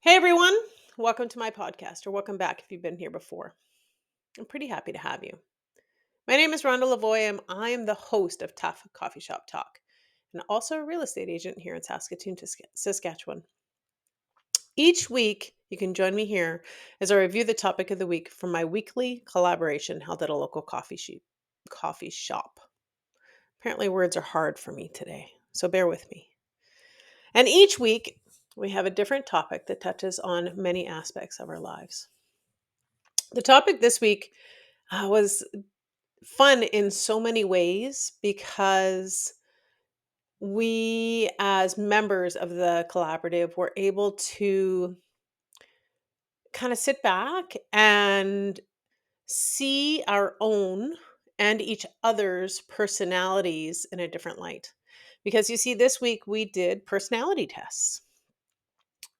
Hey everyone, welcome to my podcast, or welcome back if you've been here before. I'm pretty happy to have you. My name is Rhonda Lavoie, and I am the host of Tough Coffee Shop Talk, and also a real estate agent here in Saskatoon, Saskatchewan. Each week, you can join me here as I review the topic of the week from my weekly collaboration held at a local coffee shop. Apparently, words are hard for me today, so bear with me. And each week, we have a different topic that touches on many aspects of our lives. The topic this week was fun in so many ways because we, as members of the collaborative, were able to kind of sit back and see our own and each other's personalities in a different light. Because you see, this week we did personality tests.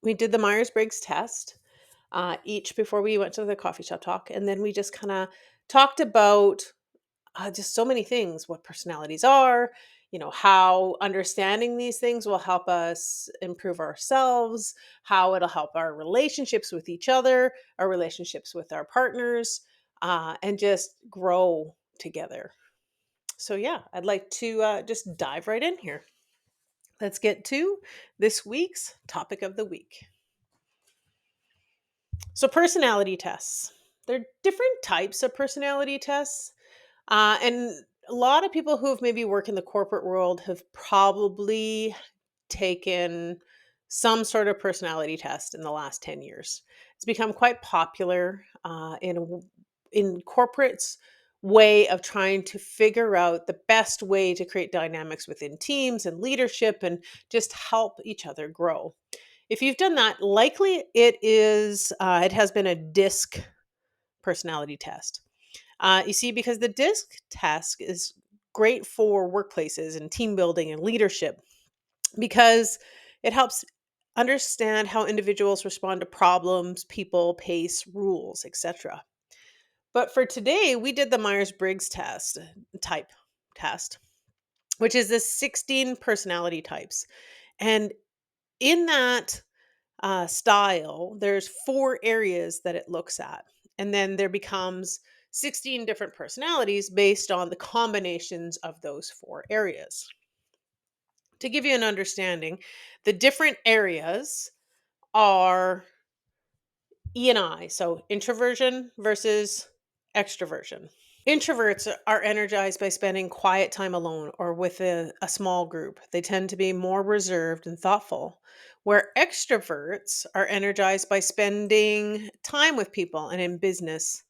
We did the Myers Briggs test each before we went to the coffee shop talk. And then we just kind of talked about just so many things, what personalities are, how understanding these things will help us improve ourselves, how it'll help our relationships with each other, our relationships with our partners, and just grow together. So, yeah, I'd like to just dive right in here. Let's get to this week's topic of the week. So, personality tests. There are different types of personality tests. And a lot of people who have maybe worked in the corporate world have probably taken some sort of personality test in the last 10 years. It's become quite popular in corporates way of trying to figure out the best way to create dynamics within teams and leadership and just help each other grow. If you've done that, likely it has been a DISC personality test. You see, because the DISC test is great for workplaces and team building and leadership because it helps understand how individuals respond to problems, people, pace, rules, etc. But for today, we did the Myers-Briggs type test, which is the 16 personality types. And in that style, there's 4 areas that it looks at. And then there becomes 16 different personalities based on the combinations of those 4 areas. To give you an understanding, the different areas are E and I, so introversion versus extroversion. Introverts are energized by spending quiet time alone or with a small group. They tend to be more reserved and thoughtful, where extroverts are energized by spending time with people and in business.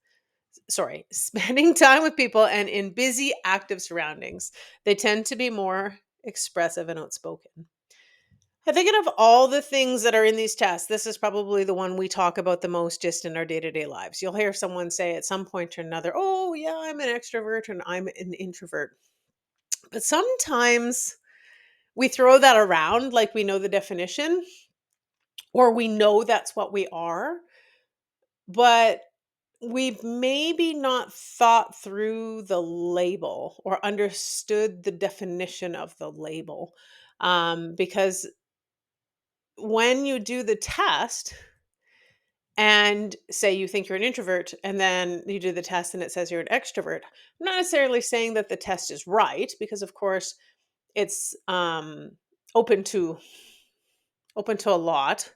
Sorry, spending time with people and in busy, active surroundings. They tend to be more expressive and outspoken. I think of all the things that are in these tests, this is probably the one we talk about the most just in our day to day lives. You'll hear someone say at some point or another, oh, yeah, I'm an extrovert and I'm an introvert. But sometimes we throw that around like we know the definition or we know that's what we are, but we've maybe not thought through the label or understood the definition of the label. Because when you do the test, and say you think you're an introvert and then you do the test and it says you're an extrovert, I'm not necessarily saying that the test is right because of course it's open to a lot,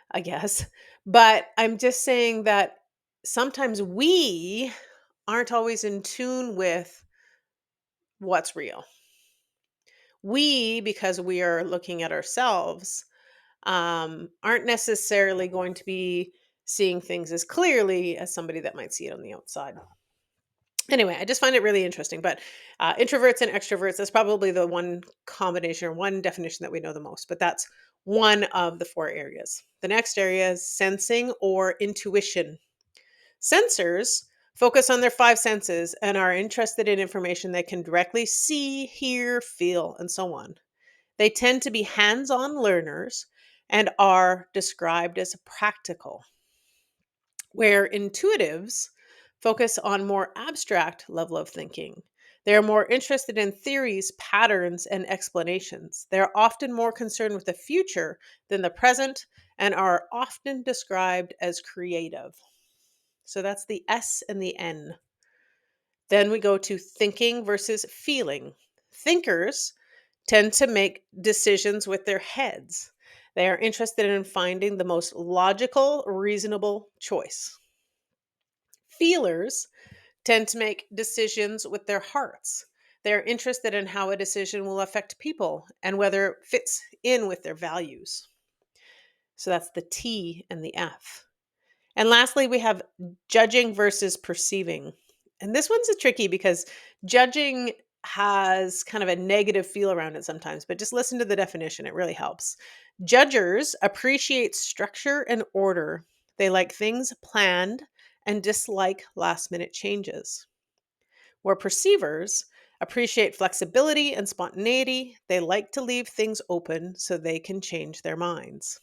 I guess. But I'm just saying that sometimes we aren't always in tune with what's real. We, because we are looking at ourselves, aren't necessarily going to be seeing things as clearly as somebody that might see it on the outside. Anyway, I just find it really interesting. But introverts and extroverts, that's probably the one combination or one definition that we know the most. But that's one of the 4 areas. The next area is sensing or intuition. Sensors focus on their 5 senses and are interested in information they can directly see, hear, feel, and so on. They tend to be hands on learners and are described as practical, where intuitives focus on more abstract level of thinking. They are more interested in theories, patterns, and explanations. They are often more concerned with the future than the present and are often described as creative. So that's the S and the N. Then we go to thinking versus feeling. Thinkers tend to make decisions with their heads. They are interested in finding the most logical, reasonable choice. Feelers tend to make decisions with their hearts. They're interested in how a decision will affect people and whether it fits in with their values. So that's the T and the F. And lastly, we have judging versus perceiving. And this one's a tricky because judging has kind of a negative feel around it sometimes, but just listen to the definition. It really helps. Judgers appreciate structure and order. They like things planned and dislike last minute changes. Where perceivers appreciate flexibility and spontaneity, they like to leave things open so they can change their minds.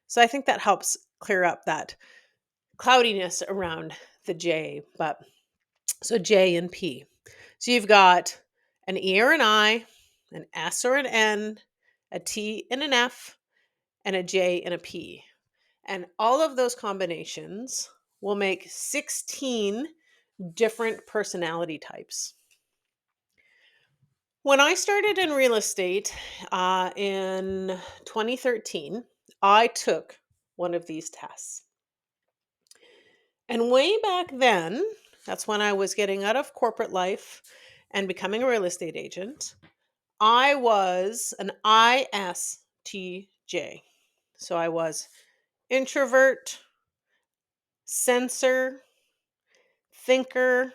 So I think that helps clear up that cloudiness around the J, but so J and P. So you've got an E or an I, an S or an N, a T and an F, and a J and a P. And all of those combinations will make 16 different personality types. When I started in real estate in 2013, I took one of these tests. And way back then, that's when I was getting out of corporate life and becoming a real estate agent, I was an ISTJ. So I was introvert, sensor, thinker,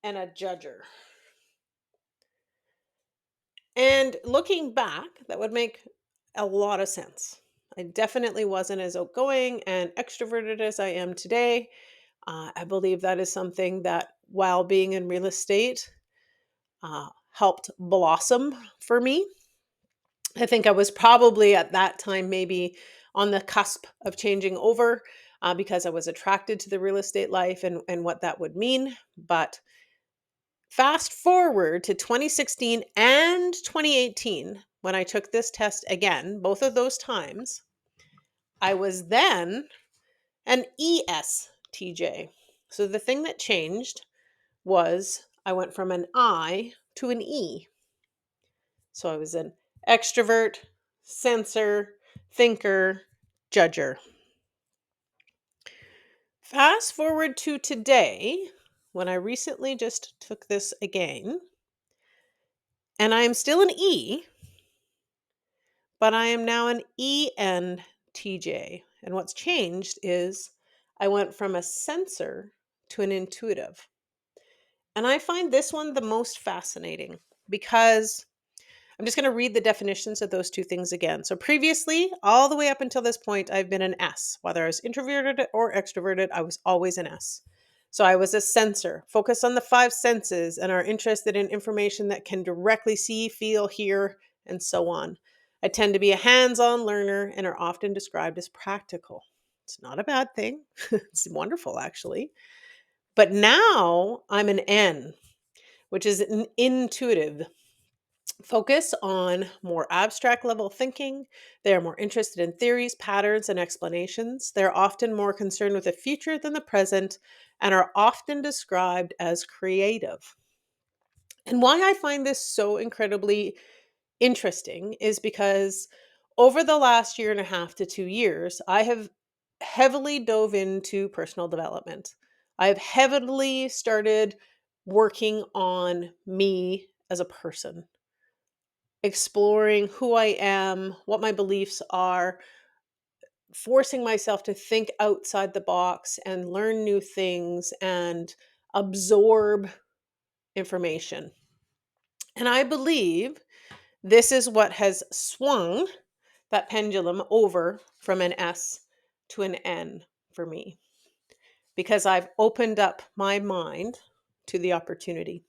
and a judger. And looking back, that would make a lot of sense. I definitely wasn't as outgoing and extroverted as I am today. I believe that is something that, while being in real estate, helped blossom for me. I think I was probably at that time maybe on the cusp of changing over because I was attracted to the real estate life and what that would mean. But fast forward to 2016 and 2018, when I took this test again, both of those times, I was then an ESTJ. So the thing that changed was I went from an I to an E. So I was an extrovert, sensor, thinker, judger. Fast forward to today, when I recently just took this again, and I am still an E, but I am now an ENTJ. And what's changed is I went from a sensor to an intuitive. And I find this one the most fascinating because I'm just going to read the definitions of those two things again. So previously, all the way up until this point, I've been an S. Whether I was introverted or extroverted, I was always an S. So I was a sensor, focused on the five senses and are interested in information that can directly see, feel, hear, and so on. I tend to be a hands-on learner and are often described as practical. It's not a bad thing. It's wonderful, actually. But now I'm an N, which is an intuitive. Focus on more abstract level thinking. They are more interested in theories, patterns, and explanations. They're often more concerned with the future than the present and are often described as creative. And why I find this so incredibly interesting is because over the last year and a half to 2 years, I have heavily dove into personal development. I have heavily started working on me as a person, exploring who I am, what my beliefs are, forcing myself to think outside the box and learn new things and absorb information. And I believe this is what has swung that pendulum over from an S to an N for me, because I've opened up my mind to the opportunity.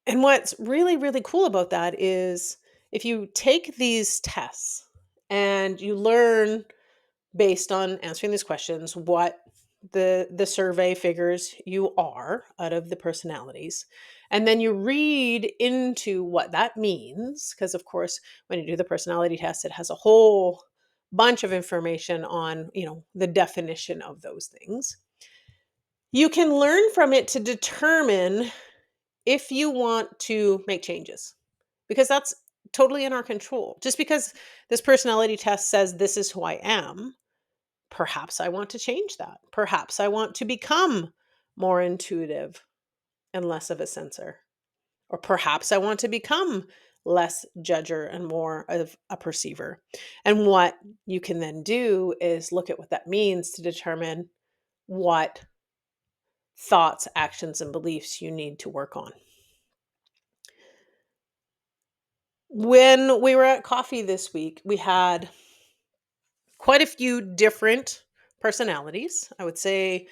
And what's really, really cool about that is if you take these tests and you learn based on answering these questions what the survey figures you are out of the personalities. And then you read into what that means. Because, of course, when you do the personality test, it has a whole bunch of information on, the definition of those things. You can learn from it to determine if you want to make changes, because that's totally in our control. Just because this personality test says this is who I am, perhaps I want to change that. Perhaps I want to become more intuitive and less of a sensor. Or perhaps I want to become less judger and more of a perceiver. And what you can then do is look at what that means to determine what thoughts, actions, and beliefs you need to work on. When we were at coffee this week, we had quite a few different personalities. I would say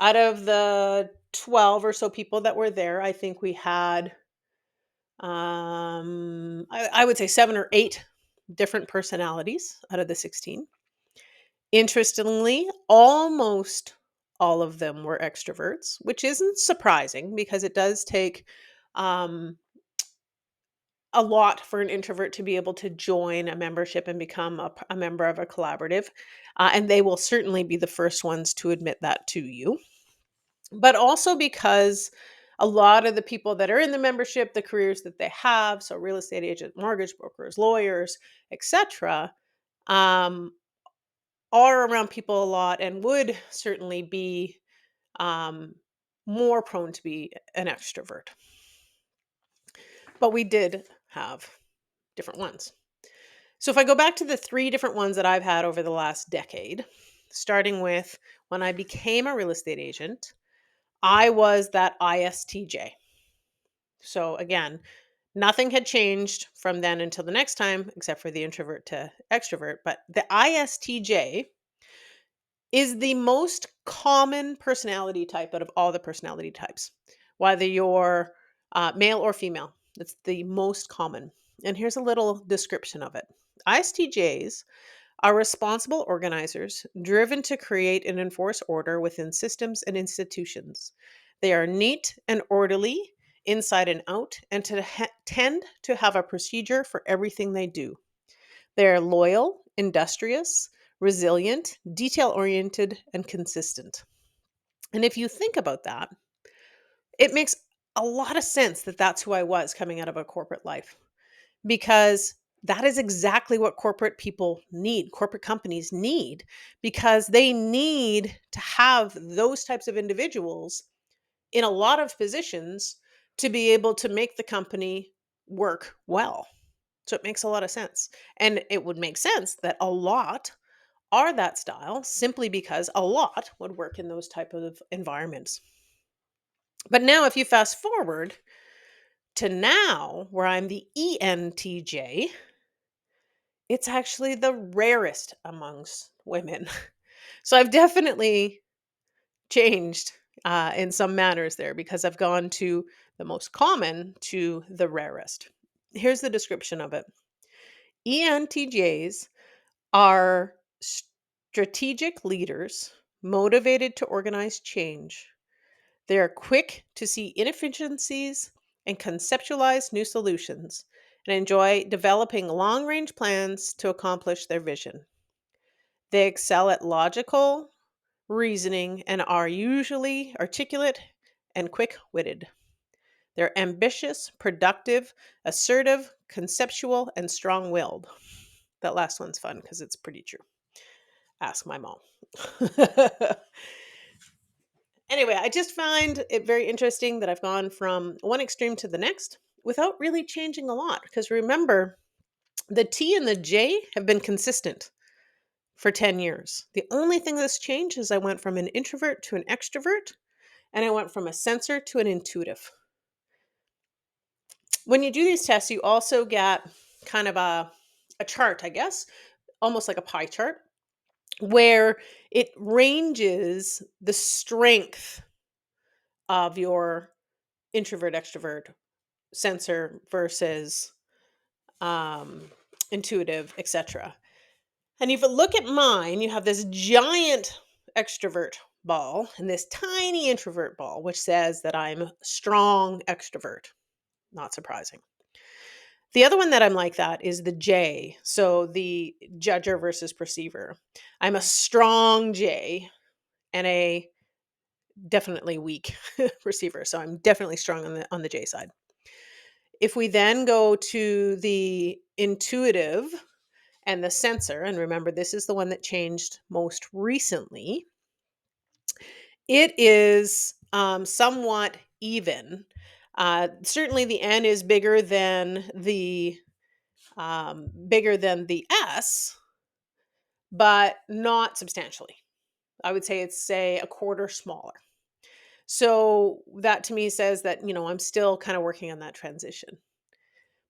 out of the 12 or so people that were there, I think we had, I would say 7 or 8 different personalities out of the 16. Interestingly, almost all of them were extroverts, which isn't surprising because it does take um, a lot for an introvert to be able to join a membership and become a member of a collaborative. And they will certainly be the first ones to admit that to you. But also because a lot of the people that are in the membership, the careers that they have, so real estate agent, mortgage brokers, lawyers, etc., um, are around people a lot and would certainly be um, more prone to be an extrovert. But we did have different ones. So if I go back to the 3 different ones that I've had over the last decade, starting with when I became a real estate agent, I was that ISTJ. So again, nothing had changed from then until the next time, except for the introvert to extrovert. But the ISTJ is the most common personality type out of all the personality types, whether you're male or female. It's the most common. And here's a little description of it. ISTJs are responsible organizers driven to create and enforce order within systems and institutions. They are neat and orderly inside and out and tend to have a procedure for everything they do. They are loyal, industrious, resilient, detail oriented, and consistent. And if you think about that, it makes a lot of sense that that's who I was coming out of a corporate life, because that is exactly what corporate people need, corporate companies need, because they need to have those types of individuals in a lot of positions to be able to make the company work well. So it makes a lot of sense. And it would make sense that a lot are that style simply because a lot would work in those type of environments. But now if you fast forward to now where I'm the ENTJ, it's actually the rarest amongst women. So I've definitely changed in some manners there, because I've gone to the most common to the rarest. Here's the description of it. ENTJs are strategic leaders motivated to organize change. They are quick to see inefficiencies and conceptualize new solutions, and enjoy developing long range plans to accomplish their vision. They excel at logical reasoning and are usually articulate and quick witted. They're ambitious, productive, assertive, conceptual, and strong willed. That last one's fun because it's pretty true. Ask my mom. Anyway, I just find it very interesting that I've gone from one extreme to the next without really changing a lot. Because remember, the T and the J have been consistent for 10 years. The only thing that's changed is I went from an introvert to an extrovert, and I went from a sensor to an intuitive. When you do these tests, you also get kind of a chart, I guess, almost like a pie chart, where it ranges the strength of your introvert, extrovert, sensor versus um, intuitive, etc. And if you look at mine, you have this giant extrovert ball and this tiny introvert ball, which says that I'm a strong extrovert. Not surprising. The other one that I'm like that is the J. So the judger versus perceiver. I'm a strong J and a definitely weak receiver. So I'm definitely strong on the J side. If we then go to the intuitive and the sensor, and remember this is the one that changed most recently, it is somewhat even. Certainly the N is bigger than the S, but not substantially. I would say it's say a quarter smaller. So that to me says that, I'm still kind of working on that transition.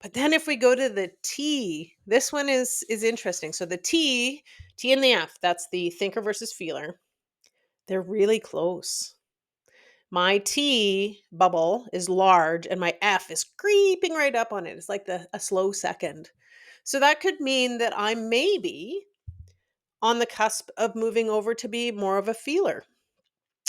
But then if we go to the T, this one is interesting. So the T and the F, that's the thinker versus feeler. They're really close. My T bubble is large and my F is creeping right up on it. It's like a slow second. So that could mean that I may be on the cusp of moving over to be more of a feeler.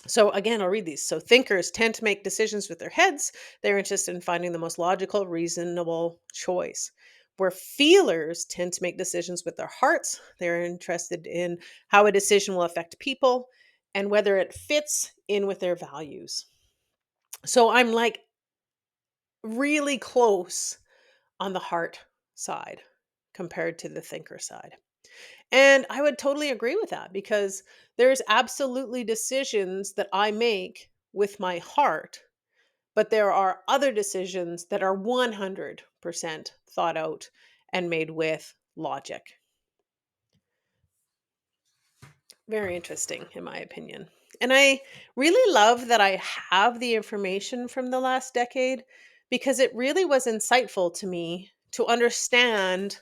So again, I'll read these. So thinkers tend to make decisions with their heads. They're interested in finding the most logical, reasonable choice. Where feelers tend to make decisions with their hearts. They're interested in how a decision will affect people and whether it fits in with their values. So I'm like really close on the heart side compared to the thinker side. And I would totally agree with that because there's absolutely decisions that I make with my heart, but there are other decisions that are 100% thought out and made with logic. Very interesting, in my opinion. And I really love that I have the information from the last decade because it really was insightful to me to understand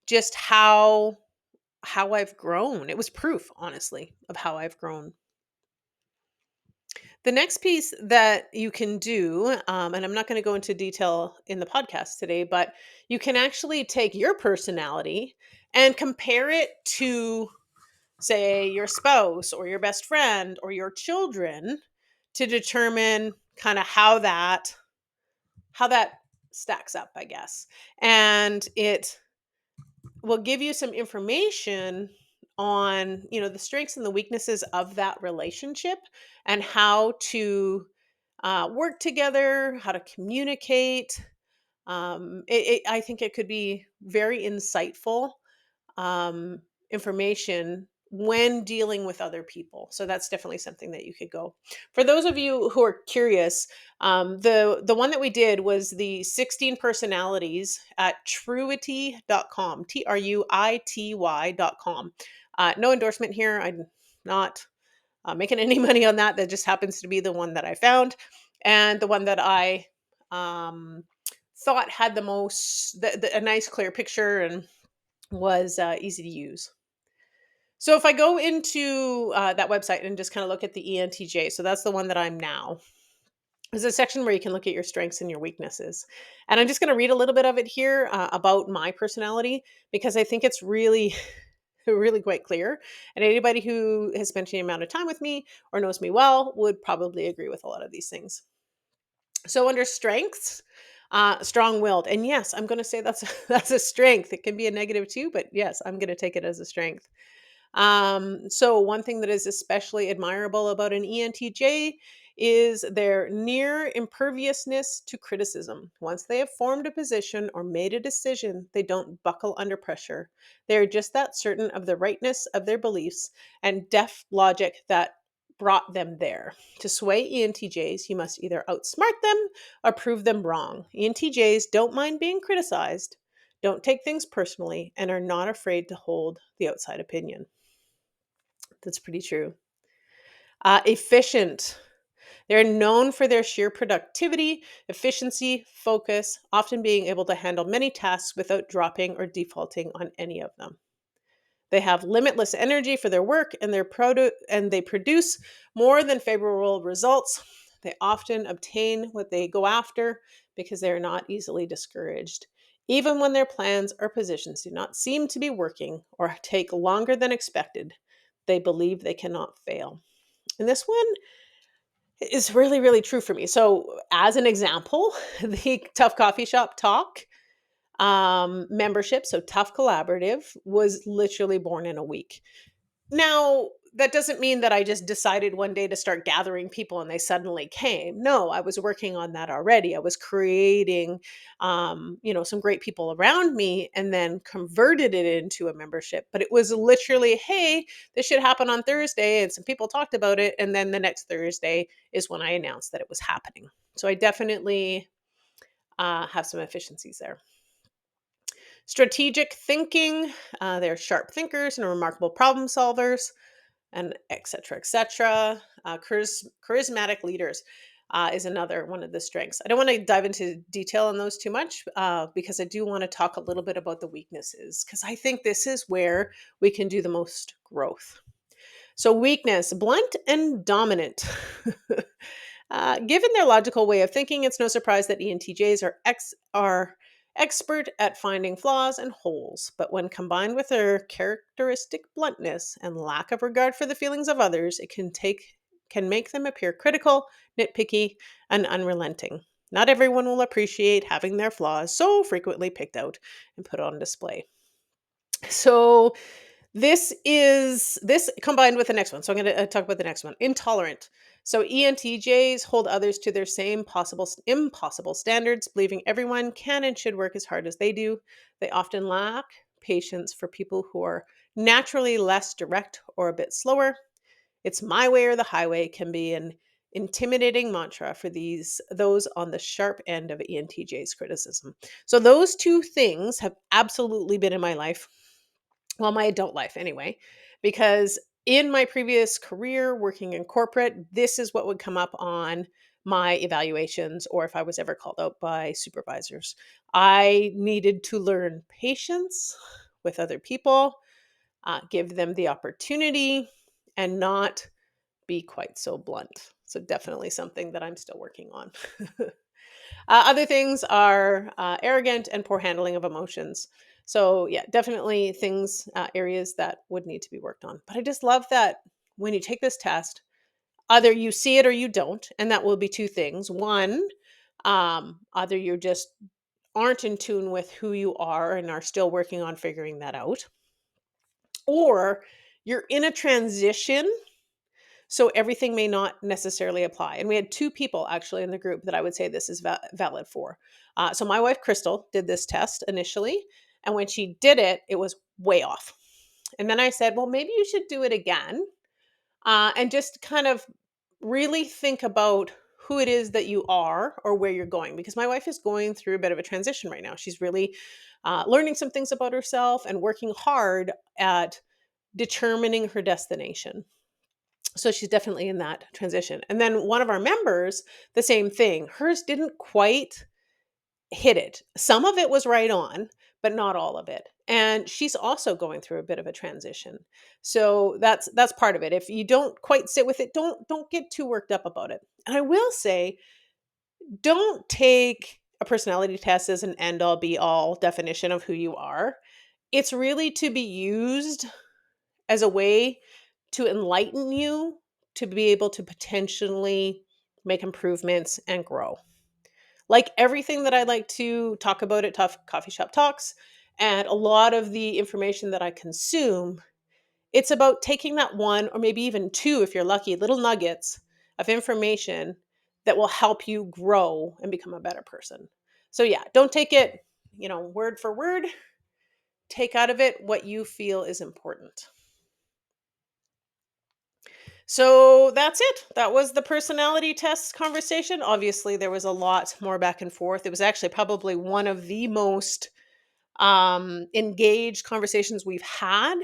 just how I've grown. It was proof, honestly, of how I've grown. The next piece that you can do, and I'm not going to go into detail in the podcast today, but you can actually take your personality and compare it to, say, your spouse or your best friend or your children to determine kind of how that stacks up, I guess. And it will give you some information on the strengths and the weaknesses of that relationship and how to work together, how to communicate. I think it could be very insightful um, information when dealing with other people. So that's definitely something that you could go. For those of you who are curious, the one that we did was the 16 personalities at truity.com, truity.com. No endorsement here. I'm not making any money on that. That just happens to be the one that I found and the one that I thought had a nice clear picture and was easy to use. So if I go into that website and just kind of look at the ENTJ, so that's the one that I'm now. There's a section where you can look at your strengths and your weaknesses. And I'm just going to read a little bit of it here about my personality because I think it's really, really quite clear. And anybody who has spent any amount of time with me or knows me well would probably agree with a lot of these things. So under strengths, strong-willed. And yes, I'm going to say that's that's a strength. It can be a negative too, but yes, I'm going to take it as a strength. So one thing that is especially admirable about an ENTJ is their near imperviousness to criticism. Once they have formed a position or made a decision, they don't buckle under pressure. They are just that certain of the rightness of their beliefs and deft logic that brought them there. To sway ENTJs, you must either outsmart them or prove them wrong. ENTJs don't mind being criticized, don't take things personally, and are not afraid to hold the outside opinion. That's pretty true. Efficient. They're known for their sheer productivity, efficiency, focus, often being able to handle many tasks without dropping or defaulting on any of them. They have limitless energy for their work and they produce more than favorable results. They often obtain what they go after because they are not easily discouraged. Even when their plans or positions do not seem to be working or take longer than expected, they believe they cannot fail. And this one is really, really true for me. So, as an example, the Tough Coffee Shop Talk membership, so Tough Collaborative, was literally born in a week. Now, that doesn't mean that I just decided one day to start gathering people and they suddenly came. No, I was working on that already. I was creating, some great people around me and then converted it into a membership. But it was literally, hey, this should happen on Thursday. And some people talked about it. And then the next Thursday is when I announced that it was happening. So I definitely have some efficiencies there. Strategic thinking, they're sharp thinkers and remarkable problem solvers, and et cetera, et cetera. Charismatic leaders is another one of the strengths. I don't want to dive into detail on those too much because I do want to talk a little bit about the weaknesses because I think this is where we can do the most growth. So, weakness, blunt and dominant. Given their logical way of thinking, it's no surprise that ENTJs are expert at finding flaws and holes. But when combined with their characteristic bluntness and lack of regard for the feelings of others, it can make them appear critical, nitpicky, and unrelenting. Not everyone will appreciate having their flaws so frequently picked out and put on display. So, this combined with the next one. So I'm going to talk about the next one. Intolerant. So ENTJs hold others to their same impossible standards, believing everyone can and should work as hard as they do. They often lack patience for people who are naturally less direct or a bit slower. It's my way or the highway can be an intimidating mantra for those on the sharp end of ENTJ's criticism. So those two things have absolutely been in my life, well, my adult life anyway, because in my previous career working in corporate, this is what would come up on my evaluations or if I was ever called out by supervisors. I needed to learn patience with other people, give them the opportunity, and not be quite so blunt. So, definitely something that I'm still working on. Other things are arrogant and poor handling of emotions. So, yeah, definitely areas that would need to be worked on. But I just love that when you take this test, either you see it or you don't. And that will be two things. One, either you just aren't in tune with who you are and are still working on figuring that out, or you're in a transition so everything may not necessarily apply. And we had two people actually in the group that I would say this is valid for. So my wife, Crystal, did this test initially. And when she did it, it was way off. And then I said, well, maybe you should do it again and just kind of really think about who it is that you are or where you're going. Because my wife is going through a bit of a transition right now. She's really learning some things about herself and working hard at determining her destination. So she's definitely in that transition. And then one of our members, the same thing. Hers didn't quite hit it. Some of it was right on, but not all of it. And she's also going through a bit of a transition. So that's part of it. If you don't quite sit with it, don't get too worked up about it. And I will say, don't take a personality test as an end all be all definition of who you are. It's really to be used as a way to enlighten you to be able to potentially make improvements and grow. Like everything that I like to talk about at Tough Coffee Shop Talks and a lot of the information that I consume, it's about taking that one or maybe even two, if you're lucky, little nuggets of information that will help you grow and become a better person. So yeah, don't take it, word for word. Take out of it what you feel is important. So that's it. That was the personality test conversation. Obviously, there was a lot more back and forth. It was actually probably one of the most engaged conversations we've had,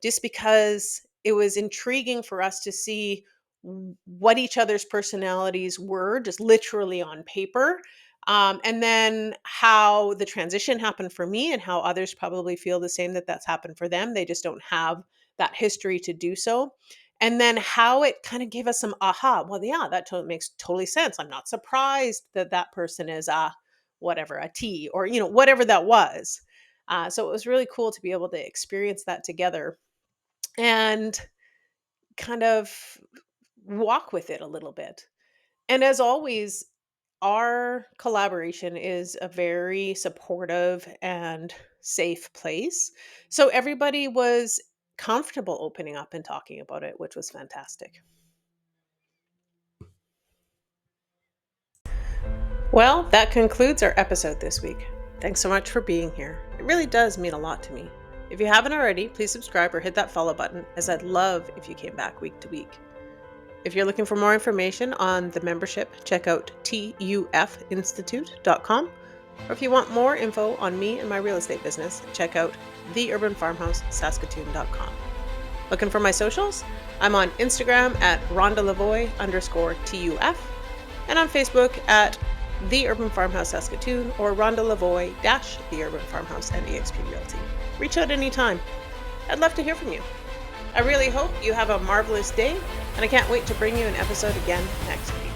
just because it was intriguing for us to see what each other's personalities were, just literally on paper. And then how the transition happened for me, and how others probably feel the same, that's happened for them. They just don't have that history to do so. And then how it kind of gave us some aha. Well, yeah, that makes totally sense. I'm not surprised that that person is whatever, a T, or whatever that was. So it was really cool to be able to experience that together and kind of walk with it a little bit. And as always, our collaboration is a very supportive and safe place. So everybody was comfortable opening up and talking about it, which was fantastic. Well, that concludes our episode this week. Thanks so much for being here. It really does mean a lot to me. If you haven't already, please subscribe or hit that follow button, as I'd love if you came back week to week. If you're looking for more information on the membership, check out tufinstitute.com. Or if you want more info on me and my real estate business, check out theurbanfarmhousesaskatoon.com. Looking for my socials? I'm on Instagram at rhonda_tuf and on Facebook at The Urban Farmhouse Saskatoon or Rhonda Lavoie - The Urban Farmhouse and eXp Realty. Reach out anytime. I'd love to hear from you. I really hope you have a marvelous day, and I can't wait to bring you an episode again next week.